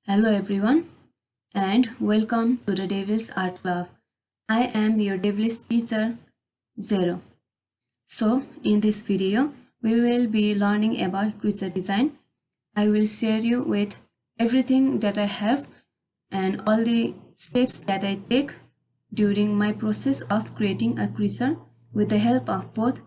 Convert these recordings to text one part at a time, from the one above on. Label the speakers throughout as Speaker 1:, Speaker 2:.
Speaker 1: Hello everyone and welcome to the Devil's Art Club. I am your Devil's teacher Zeroo. So in this video we will be learning about creature design. I will share you with everything that I have and all the steps that I take during my process of creating a creature with the help of both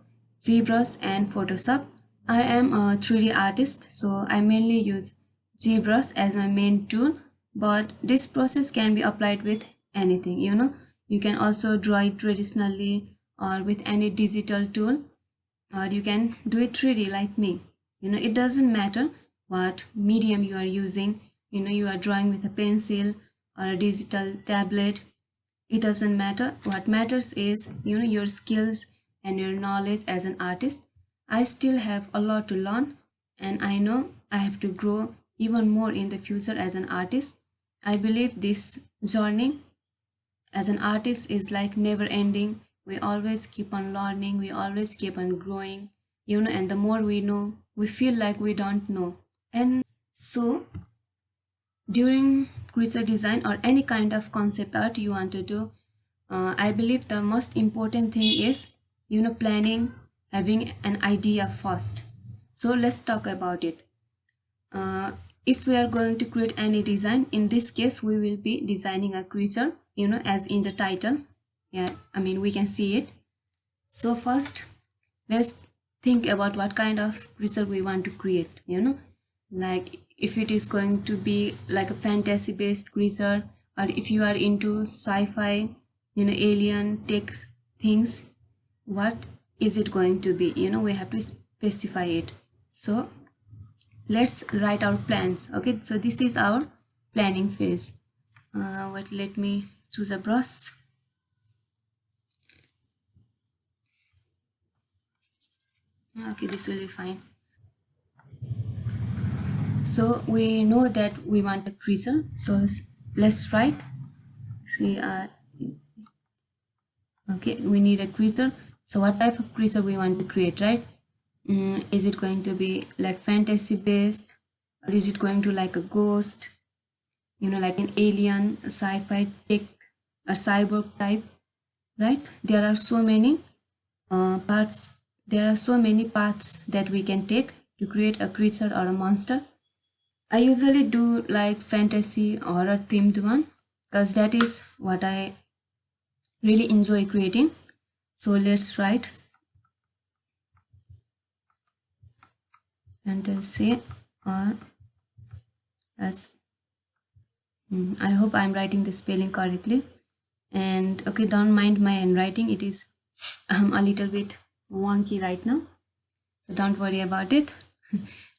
Speaker 1: ZBrush and Photoshop. I am a 3D artist, so I mainly use ZBrush as my main tool, but this process can be applied with anything. You can also draw it traditionally or with any digital tool, or you can do it 3D like me. It doesn't matter what medium you are using. You are drawing with a pencil or a digital tablet. It doesn't matter. What matters is your skills and your knowledge as an artist. I still have a lot to learn, and I know I have to grow even more in the future as an artist. I believe this journey as an artist is like never ending. We always keep on learning, we always keep on growing, and the more we know, we feel like we don't know. And so during creature design or any kind of concept art you want to do, I believe the most important thing is planning, having an idea first. So let's talk about it. If we are going to create any design, in this case we will be designing a creature, as in the title. Yeah, I mean we can see it. So first let's think about what kind of creature we want to create. Like if it is going to be like a fantasy based creature, or if you are into sci-fi, alien tech things, what is it going to be? We have to specify it. So let's write our plans. Okay, so this is our planning phase. Let me choose a brush. Okay, this will be fine. So we know that we want a creature, so let's write. See, okay, we need a creature. So what type of creature we want to create, right? Is it going to be like fantasy based, or is it going to like a ghost, like an alien, a sci-fi tech, or cyborg type, right? There are so many parts. There are so many paths that we can take to create a creature or a monster. I usually do like fantasy horror themed one because that is what I really enjoy creating. So let's write fantasy or that's I hope I'm writing the spelling correctly. And okay, don't mind my handwriting, it is a little bit wonky right now, so don't worry about it.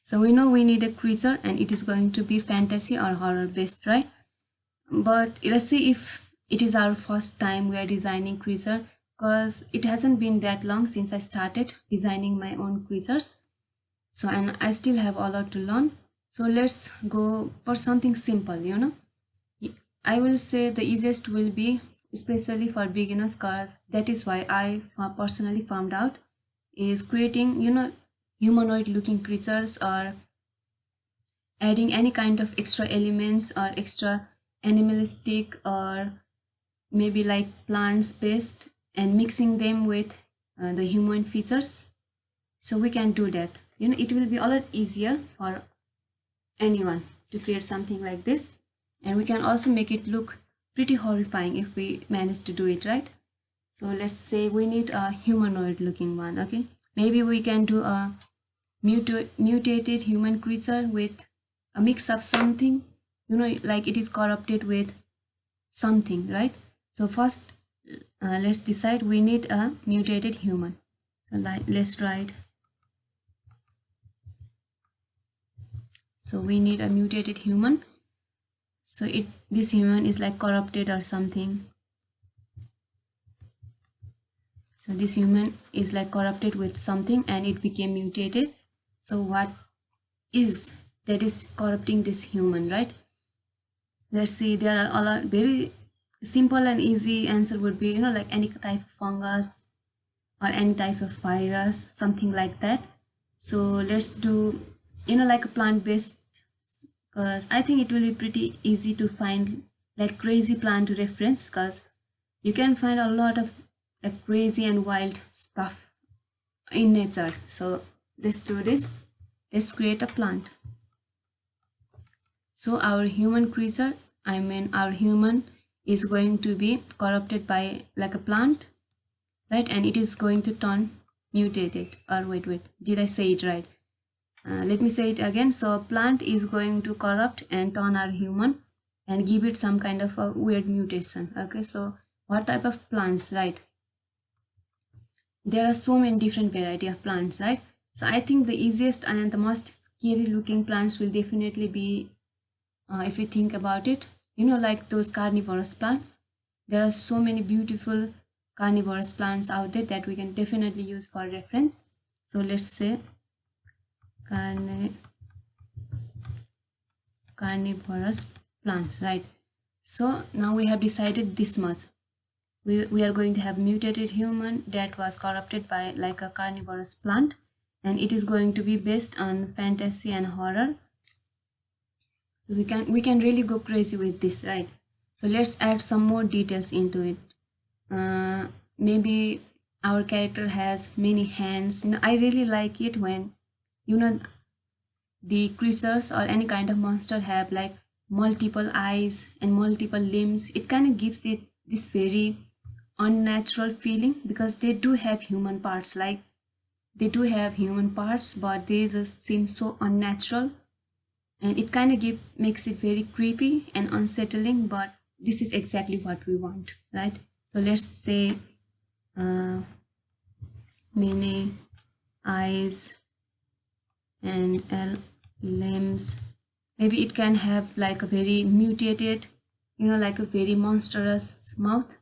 Speaker 1: So we know we need a creature and it is going to be fantasy or horror based, right? But let's see if it is our first time we are designing creature, because it hasn't been that long since I started designing my own creatures. So and I still have a lot to learn. So let's go for something simple. I will say the easiest will be, especially for beginners, because that is why I personally found out, is creating humanoid looking creatures, or adding any kind of extra elements or extra animalistic, or maybe like plants based, and mixing them with the human features. So we can do that. It will be a lot easier for anyone to create something like this, and we can also make it look pretty horrifying if we manage to do it right. So let's say we need a humanoid looking one. Okay, maybe we can do a mutated human creature with a mix of something, like it is corrupted with something, right? So first let's decide we need a mutated human. So let's write. So we need a mutated human. So this human is like corrupted or something. So this human is like corrupted with something and it became mutated. So what is that is corrupting this human, right? Let's see, there are a lot very simple and easy answer would be, like any type of fungus or any type of virus, something like that. So let's do, like a plant based because I think it will be pretty easy to find like crazy plant to reference, because you can find a lot of like crazy and wild stuff in nature. So let's do this. Let's create a plant. So our human creature, our human is going to be corrupted by like a plant, right? And it is going to turn mutated, or wait, did I say it right? Let me say it again. So a plant is going to corrupt and turn our human and give it some kind of a weird mutation. Okay, so what type of plants, right? There are so many different variety of plants, right? So I think the easiest and the most scary looking plants will definitely be, if you think about it, like those carnivorous plants. There are so many beautiful carnivorous plants out there that we can definitely use for reference. So let's say carnivorous plants, right? So now we have decided this much. We are going to have mutated human that was corrupted by like a carnivorous plant, and it is going to be based on fantasy and horror. So we can really go crazy with this, right? So let's add some more details into it. Maybe our character has many hands. I really like it when the creatures or any kind of monster have like multiple eyes and multiple limbs. It kind of gives it this very unnatural feeling, because they do have human parts, but they just seem so unnatural, and it kind of makes it very creepy and unsettling. But this is exactly what we want, right? So let's say many eyes and limbs. Maybe it can have like a very mutated, like a very monstrous mouth.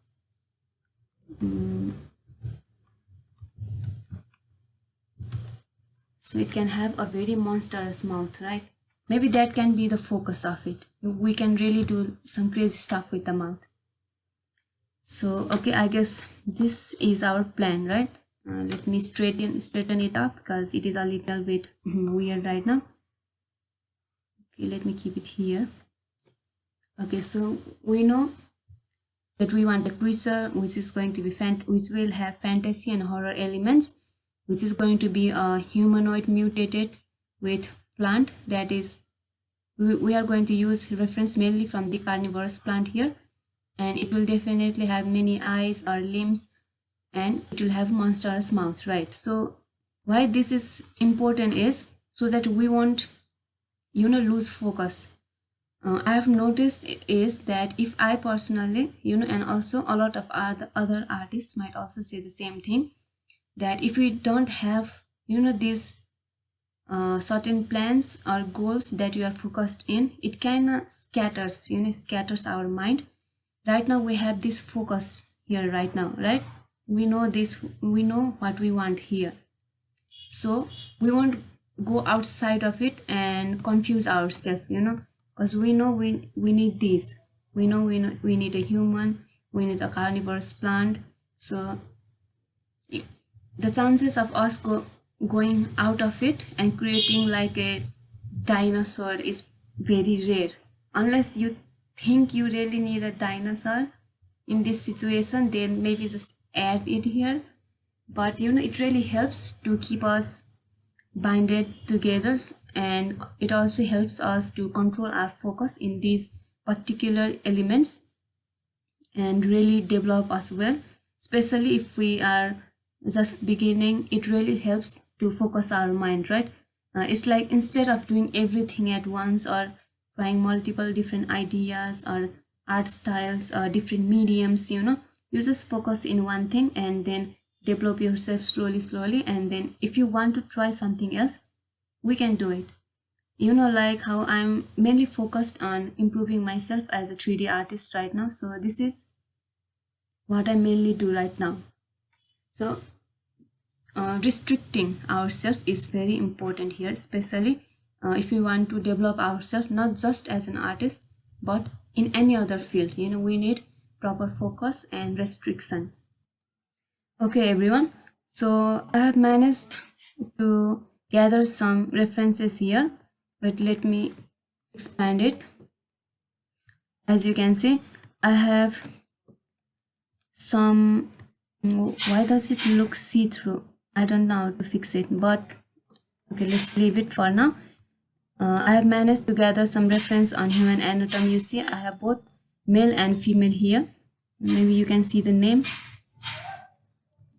Speaker 1: So it can have a very monstrous mouth, right? Maybe that can be the focus of it. We can really do some crazy stuff with the mouth. So okay, I guess this is our plan, right? Let me straighten it up, because it is a little bit weird right now. Okay, let me keep it here. Okay, so we know that we want a creature which is going to be which will have fantasy and horror elements, which is going to be a humanoid mutated with plant. That is, we are going to use reference mainly from the carnivorous plant here, and it will definitely have many eyes or limbs, and it will have monstrous mouth, right? So why this is important is so that we won't lose focus. I have noticed is that if I personally, and also a lot of other artists might also say the same thing, that if we don't have, these certain plans or goals that we are focused in, it kind of scatters our mind. Right now we have this focus here right now, right? We know what we want here. So we won't go outside of it and confuse ourselves, because we know we need this. We know we need a human, we need a carnivorous plant. So the chances of us going out of it and creating like a dinosaur is very rare, unless you think you really need a dinosaur in this situation. Then maybe just add it here. But it really helps to keep us binded together, and it also helps us to control our focus in these particular elements and really develop as well. Especially if we are just beginning, it really helps to focus our mind, right? It's like instead of doing everything at once or trying multiple different ideas or art styles or different mediums, you just focus in one thing and then develop yourself slowly, and then if you want to try something else, we can do it. Like how I'm mainly focused on improving myself as a 3D artist right now, so this is what I mainly do right now. So restricting ourselves is very important here, especially if we want to develop ourselves not just as an artist but in any other field. We need proper focus and restriction. Okay everyone, so I have managed to gather some references here, but let me expand it. As you can see, I have some, why does it look see-through? I don't know how to fix it, but okay, let's leave it for now. I have managed to gather some reference on human anatomy. You see, I have both male and female here. Maybe you can see the name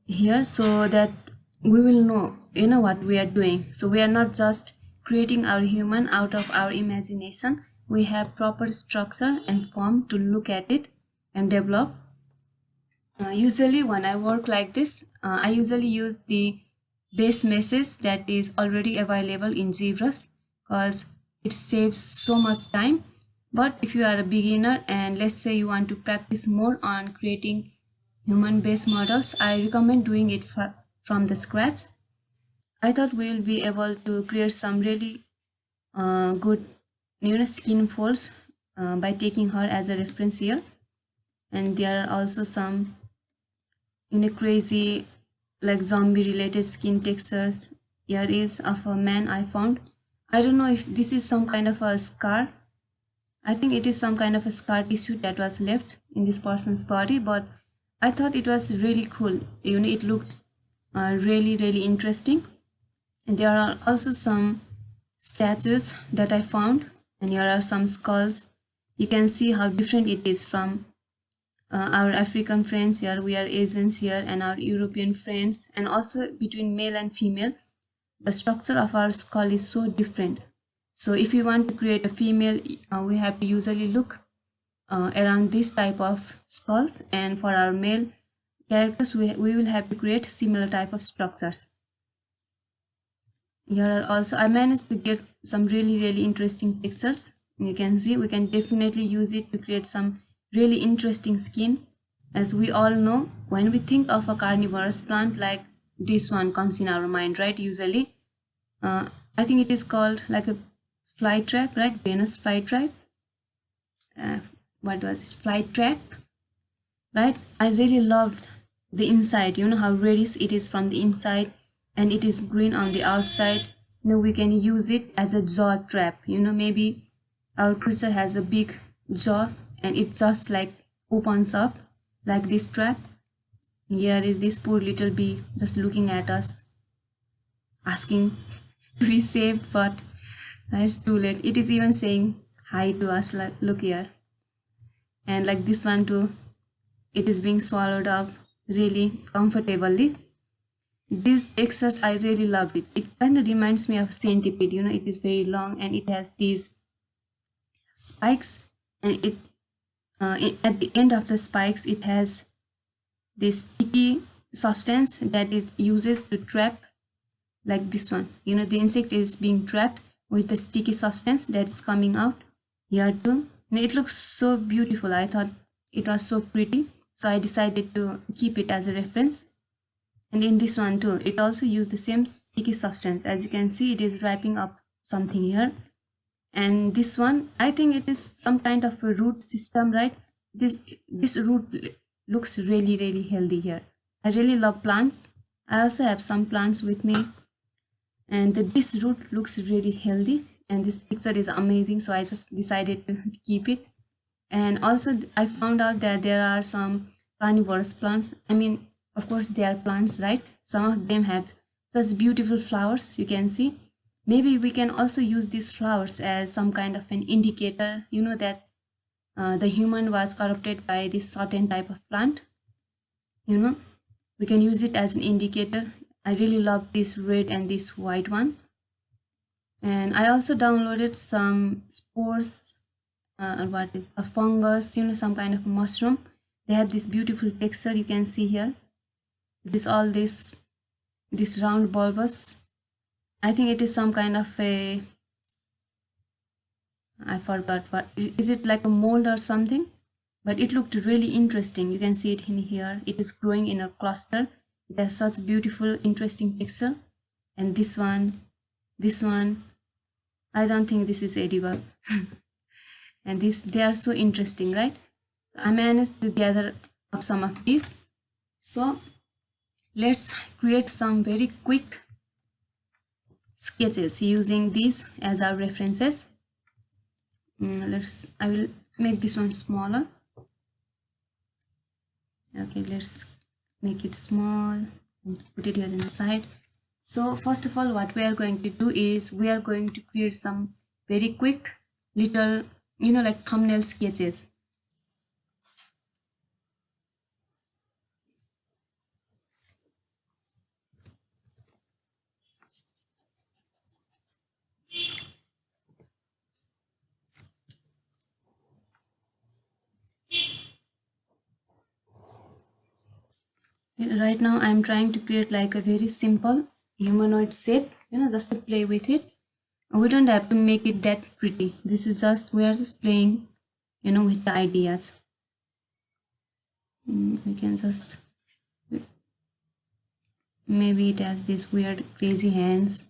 Speaker 1: here, so that we will know, what we are doing. So we are not just creating our human out of our imagination. We have proper structure and form to look at it and develop. Usually when I work like this, I usually use the base message that is already available in ZBrush, because it saves so much time. But if you are a beginner and let's say you want to practice more on creating human base models, I recommend doing it from the scratch. I thought we will be able to create some really good skin folds by taking her as a reference here. And there are also some crazy like zombie related skin textures. Here is of a man I found. I don't know if this is some kind of a scar. I think it is some kind of a scar tissue that was left in this person's body, but I thought it was really cool. It looked really interesting. And there are also some statues that I found, and here are some skulls. You can see how different it is from our African friends here. We are Asians here, and our European friends, and also between male and female, the structure of our skull is so different. So if you want to create a female, we have to usually look around this type of skulls, and for our male characters, we will have to create similar type of structures. Here are also, I managed to get some really interesting textures. You can see we can definitely use it to create some really interesting skin. As we all know, when we think of a carnivorous plant, like this one comes in our mind, right? Usually I think it is called like a fly trap, right? Venus fly trap. What was it? Fly trap, right? I really loved the inside. How reddish it is from the inside, and it is green on the outside. We can use it as a jaw trap. Maybe our creature has a big jaw and it just like opens up like this trap. Here is this poor little bee just looking at us, asking to be saved, but it's too late. It is even saying hi to us, like, look here. And like this one too, it is being swallowed up really comfortably. These textures, I really loved it. It kind of reminds me of centipede. It is very long and it has these spikes, and at the end of the spikes it has this sticky substance that it uses to trap, like this one. The insect is being trapped with the sticky substance that is coming out here too. And it looks so beautiful. I thought it was so pretty, so I decided to keep it as a reference. And in this one too, it also used the same sticky substance. As you can see, it is wrapping up something here. And this one, I think it is some kind of a root system, right? This root looks really healthy here. I really love plants. I also have some plants with me, and this root looks really healthy, and this picture is amazing, so I just decided to keep it. And also I found out that there are some carnivorous plants. I mean, of course they are plants, right? Some of them have such beautiful flowers. You can see, maybe we can also use these flowers as some kind of an indicator, that the human was corrupted by this certain type of plant. We can use it as an indicator. I really love this red and this white one. And I also downloaded some spores, what is a fungus, some kind of mushroom. They have this beautiful texture. You can see here, this round bulbous, I think it is some kind of a, I forgot what is it, like a mold or something, but it looked really interesting. You can see it in here. It is growing in a cluster. It has such beautiful interesting texture. And this one, I don't think this is edible. And they are so interesting, right? I managed to gather up some of these. So let's create some very quick sketches using these as our references. I will make this one smaller. Okay, let's make it small and put it here in the side. So first of all, what we are going to do is we are going to create some very quick little, like thumbnail sketches. Right now I'm trying to create like a very simple humanoid shape, just to play with it. We don't have to make it that pretty. This is just, we are just playing, with the ideas. We can just, maybe it has these weird crazy hands.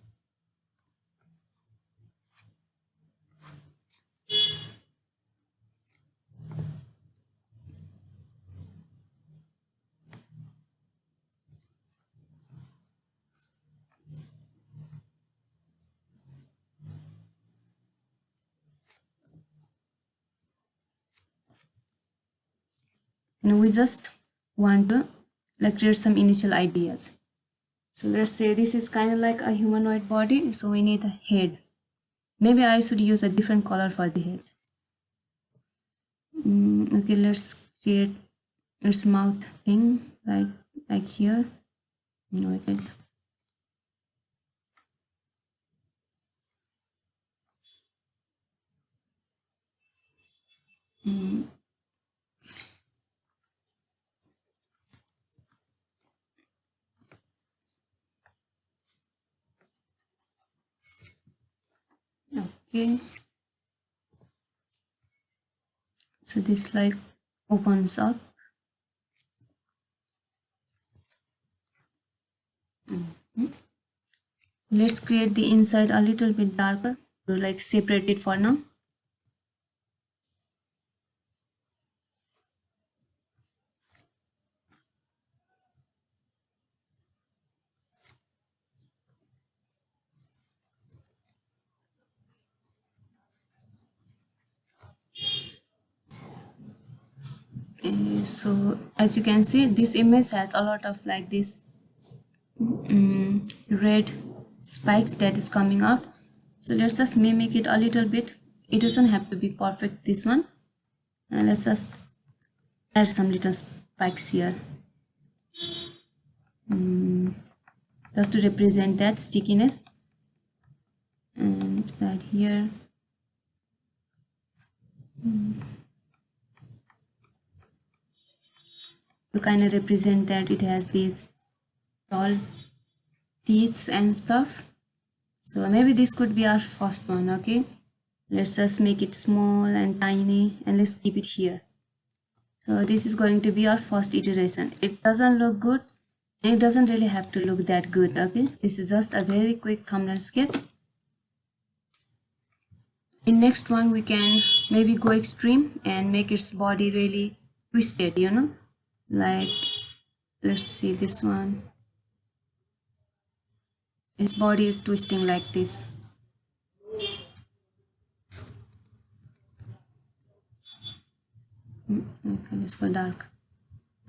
Speaker 1: We just want to like create some initial ideas. So let's say this is kind of like a humanoid body, so we need a head. Maybe I should use a different color for the head. Okay, let's create its mouth thing like here. No, it did. Okay, so this like opens up. Let's create the inside a little bit darker to like separate it for now. Okay, so as you can see, this image has a lot of like this red spikes that is coming out. So let's just mimic it a little bit. It doesn't have to be perfect, this one. And let's just add some little spikes here, just to represent that stickiness. And right here, to kind of represent that it has these tall teeth and stuff. So maybe this could be our first one. Okay, let's just make it small and tiny, and let's keep it here. So this is going to be our first iteration. It doesn't look good, and it doesn't really have to look that good. Okay, this is just a very quick thumbnail sketch. In next one, we can maybe go extreme and make its body really twisted, like, let's see this one. Its body is twisting like this. Okay, let's go dark.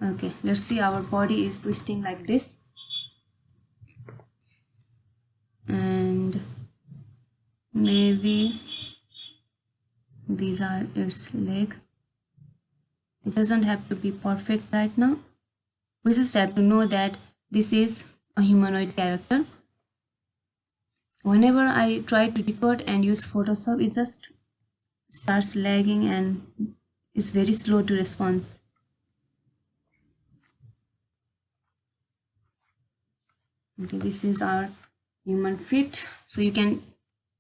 Speaker 1: Okay, let's see, our body is twisting like this. And maybe these are its leg. It doesn't have to be perfect right now. We just have to know that this is a humanoid character. Whenever I try to decode and use Photoshop, it just starts lagging and is very slow to respond. Okay, this is our human feet. So you can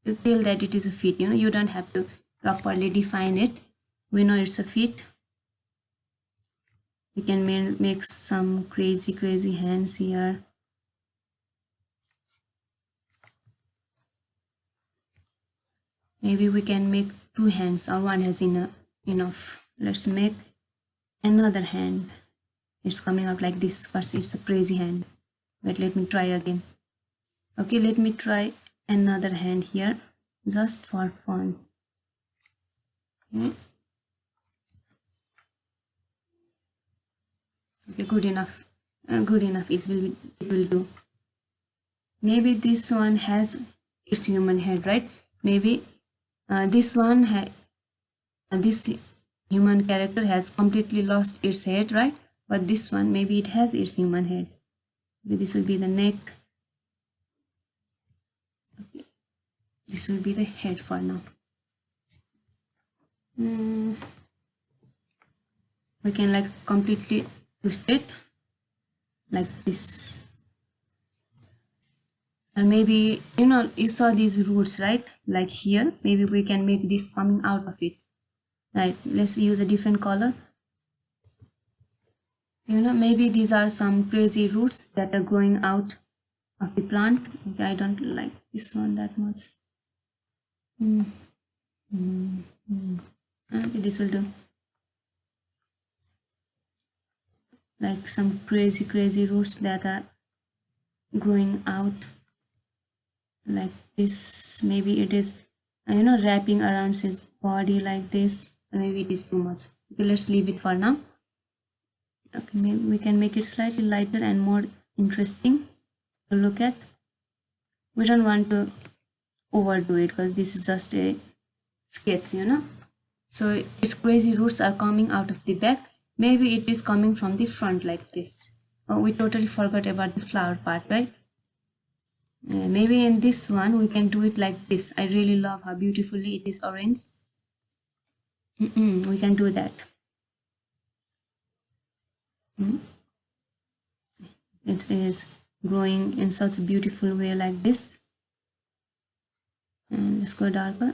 Speaker 1: tell that it is a feet. You don't have to properly define it. We know it's a feet. We can make some crazy hands here. Maybe we can make two hands, or one has enough. Let's make another hand. It's coming out like this, but it's a crazy hand. Wait, let me try again. Okay, let me try another hand here, just for fun. Okay, okay, good enough. Good enough. It will do. Maybe this one has its human head, right? Maybe this one this human character has completely lost its head, right? But this one, maybe it has its human head. Okay, this will be the neck. Okay, this will be the head for now. We can like completely twist it like this. And maybe, you saw these roots, right? Like here, maybe we can make this coming out of it. Right, let's use a different color. Maybe these are some crazy roots that are growing out of the plant. Okay, I don't like this one that much. Okay, this will do. Like some crazy roots that are growing out like this. Maybe it is wrapping around his body like this. Maybe it is too much. Okay, let's leave it for now. Okay, maybe we can make it slightly lighter and more interesting to look at. We don't want to overdo it because this is just a sketch. So its crazy roots are coming out of the back. Maybe it is coming from the front like this. Oh, we totally forgot about the flower part, right? Maybe in this one we can do it like this. I really love how beautifully it is arranged. We can do that. It is growing in such a beautiful way like this. And let's go darker.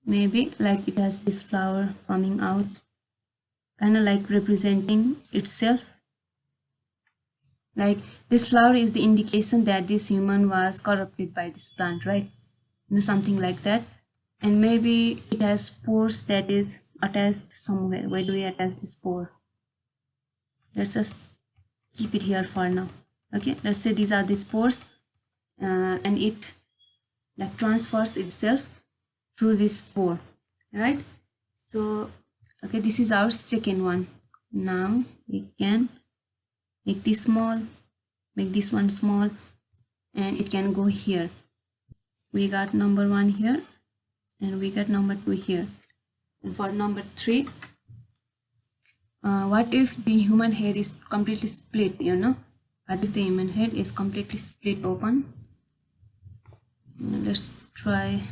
Speaker 1: Maybe like it has this flower coming out, kind of like representing itself. Like this flower is the indication that this human was corrupted by this plant, right? Something like that. And maybe it has spores that is attached somewhere. Where do we attach this spore? Let's just keep it here for now. Okay, let's say these are the spores, and it like transfers itself through this spore, right? So okay, this is our second one. Now we can make this small, make this one small, and it can go here. We got number 1 here and we got number 2 here. And for number 3, what if the human head is completely split? What if the human head is completely split open? Let's try.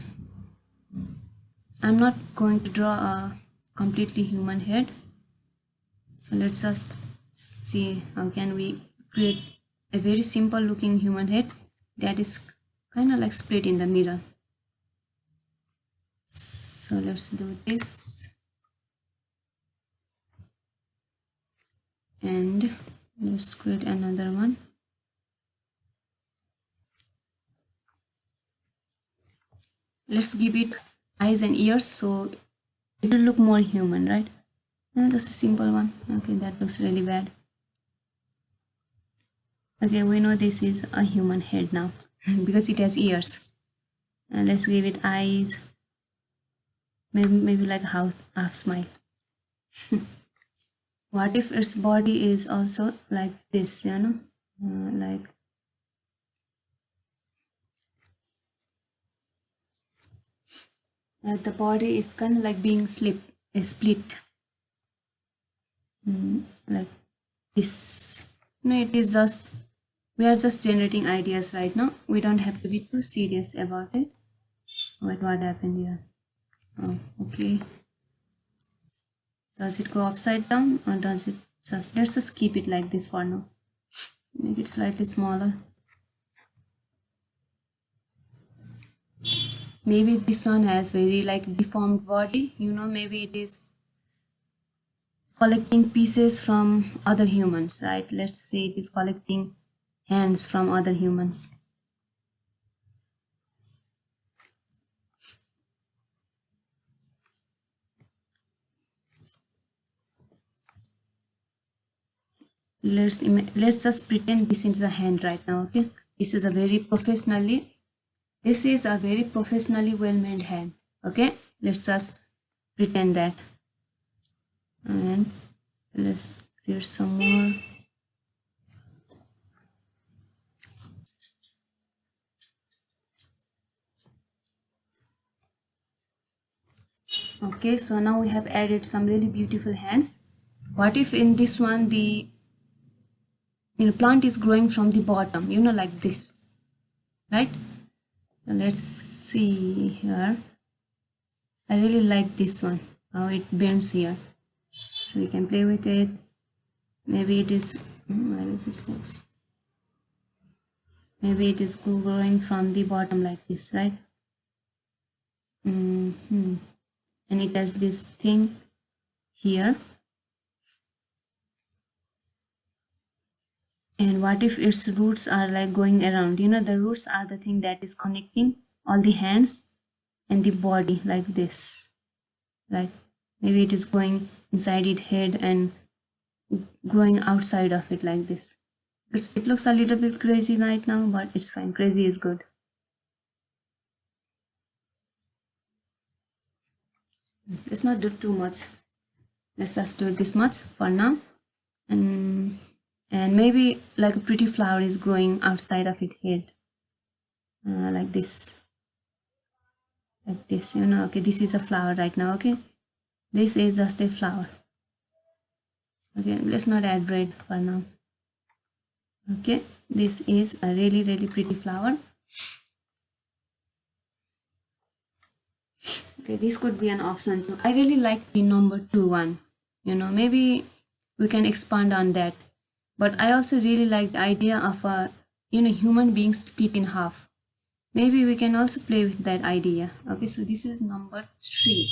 Speaker 1: I'm not going to draw a completely human head, so let's just see how can we create a very simple looking human head that is kind of like split in the middle. So let's do this, and let's create another one. Let's give it eyes and ears so it will look more human, right? Just a simple one. Okay, that looks really bad. Okay, we know this is a human head now because it has ears. And let's give it eyes. Maybe like half smile. What if its body is also like this? Like the body is kind of like being split. Like this. It is just, we are just generating ideas right now. We don't have to be too serious about it. Wait, what happened here? Oh, okay. Does it go upside down or does it just, let's just keep it like this for now. Make it slightly smaller. Maybe this one has very like deformed body. Maybe it is collecting pieces from other humans, right? Let's say it is collecting hands from other humans. Let's just pretend this is a hand right now. Okay, this is a very professionally well made hand. Okay, let's just pretend that, and let's create some more. Okay, so now we have added some really beautiful hands. What if in this one the plant is growing from the bottom, like this, right? So let's see here. I really like this one, how it bends here. So we can play with it. Maybe it is, where is this goes? Maybe it is growing from the bottom like this, right? And it has this thing here. And what if its roots are like going around? The roots are the thing that is connecting all the hands and the body like this, right? Maybe it is going inside its head and growing outside of it like this. It looks a little bit crazy right now, but it's fine. Crazy is good. Let's not do too much. Let's just do this much for now. And maybe like a pretty flower is growing outside of its head. Like this. Like this, okay, this is a flower right now, okay? This is just a flower. Okay, let's not add red for now. Okay, this is a really, really pretty flower. Okay, this could be an option too. I really like the number 2 one. Maybe we can expand on that. But I also really like the idea of a human being split in half. Maybe we can also play with that idea. Okay, so this is number 3.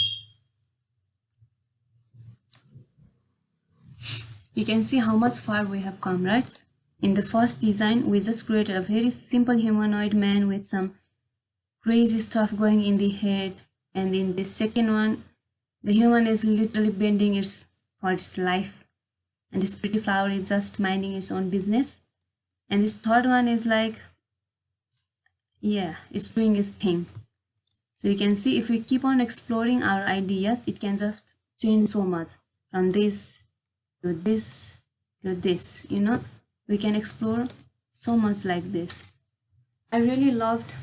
Speaker 1: You can see how much far we have come, right? In the first design, we just created a very simple humanoid man with some crazy stuff going in the head. And in the second one, the human is literally bending for its life. And this pretty flower is just minding its own business. And this third one is like, yeah, it's doing its thing. So you can see if we keep on exploring our ideas, it can just change so much from this to this to this. We can explore so much like this. I really loved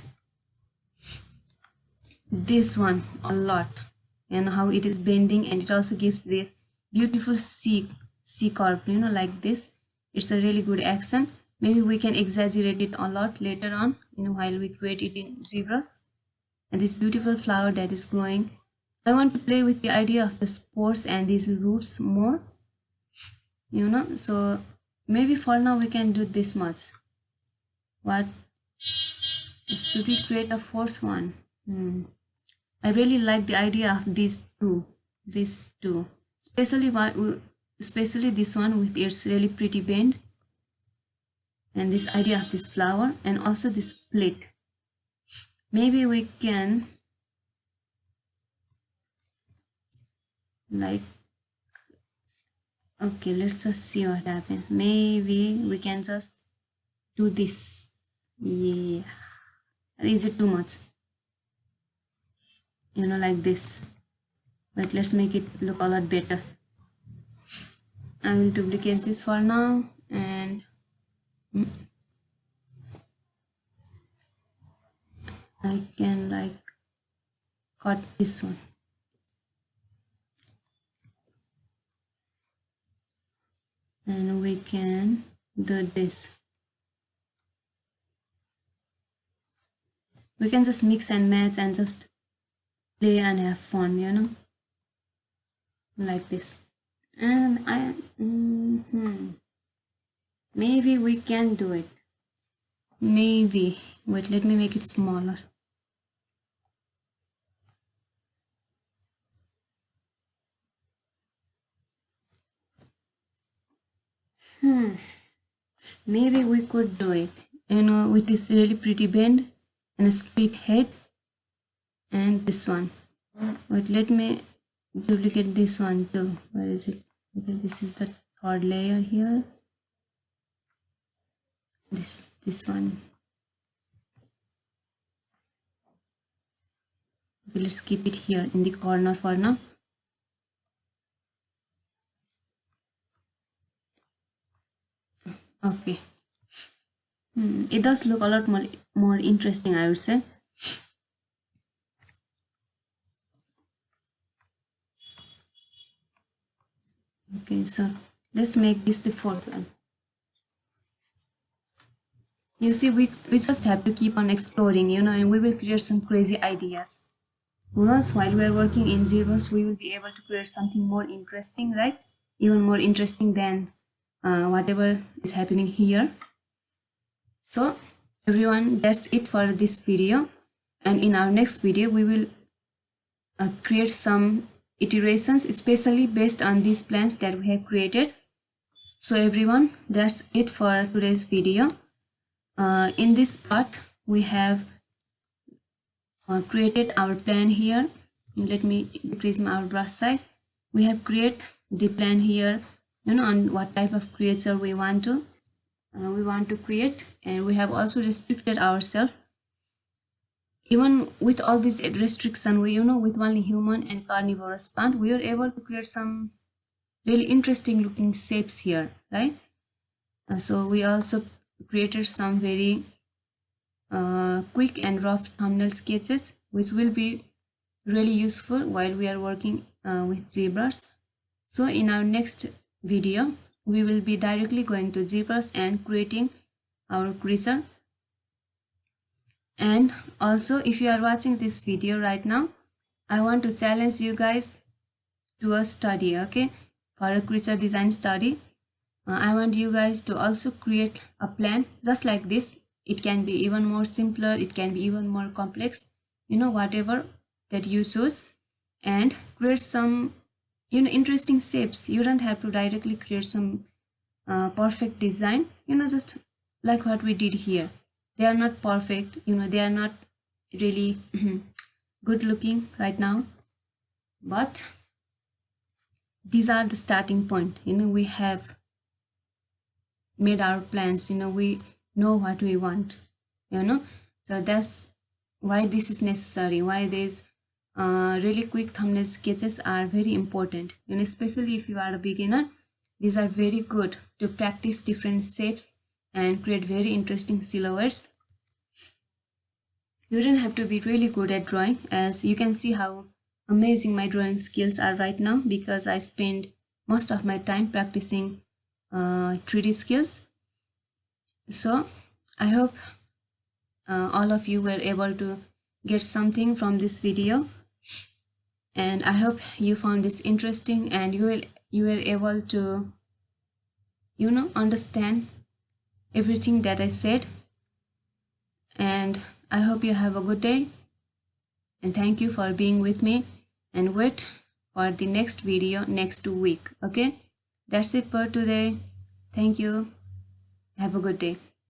Speaker 1: this one a lot, and how it is bending, and it also gives this beautiful C curve, like this. It's a really good action. Maybe we can exaggerate it a lot later on, while we create it in ZBrush. And this beautiful flower that is growing, I want to play with the idea of the spores and these roots more, so maybe for now we can do this much. What should we create a fourth one? I really like the idea of these two, especially this one with its really pretty bend, and this idea of this flower, and also this split. Maybe we can like, okay, let's just see what happens. Maybe we can just do this. Yeah, is it too much? Like this. But let's make it look a lot better. I will duplicate this for now, and I can like cut this one. And we can do this. We can just mix and match and just play and have fun, like this. And maybe we can do it. Maybe. Wait, let me make it smaller. Maybe we could do it, with this really pretty bend and a split head, and this one. Wait, let me duplicate this one too. Where is it? Okay, this is the third layer here. This one. Let's keep it here in the corner for now. Okay. It does look a lot more interesting, I would say. Okay, so let's make this the fourth one. You see, we just have to keep on exploring, and we will create some crazy ideas. Who knows, while we are working in Zeroo, we will be able to create something more interesting, right? Even more interesting than whatever is happening here. So everyone, that's it for this video, and in our next video we will create some iterations especially based on these plans that we have created. So everyone, that's it for today's video. In this part we have created our plan here. Let me increase our brush size. We have created the plan here, on what type of creature we want to create, and we have also restricted ourselves. Even with all these restriction, with only human and carnivorous plant, we are able to create some really interesting looking shapes here, right? So we also created some very quick and rough thumbnail sketches, which will be really useful while we are working with ZBrush. So in our next video, we will be directly going to ZBrush and creating our creature. And also, if you are watching this video right now, I want to challenge you guys to a study, okay? For a creature design study, I want you guys to also create a plan just like this. It can be even more simpler, it can be even more complex, whatever that you choose, and create some interesting shapes. You don't have to directly create some perfect design, just like what we did here. They are not perfect, they are not really good looking right now, but these are the starting point. We have made our plans, we know what we want, so that's why this is necessary, why these really quick thumbnail sketches are very important, especially if you are a beginner. These are very good to practice different shapes and create very interesting silhouettes. You don't have to be really good at drawing, as you can see how amazing my drawing skills are right now, because I spend most of my time practicing 3D skills. So I hope all of you were able to get something from this video, and I hope you found this interesting and you were able to understand everything that I said. And I hope you have a good day, and thank you for being with me, and wait for the next video next week. Okay, that's it for today. Thank you. Have a good day.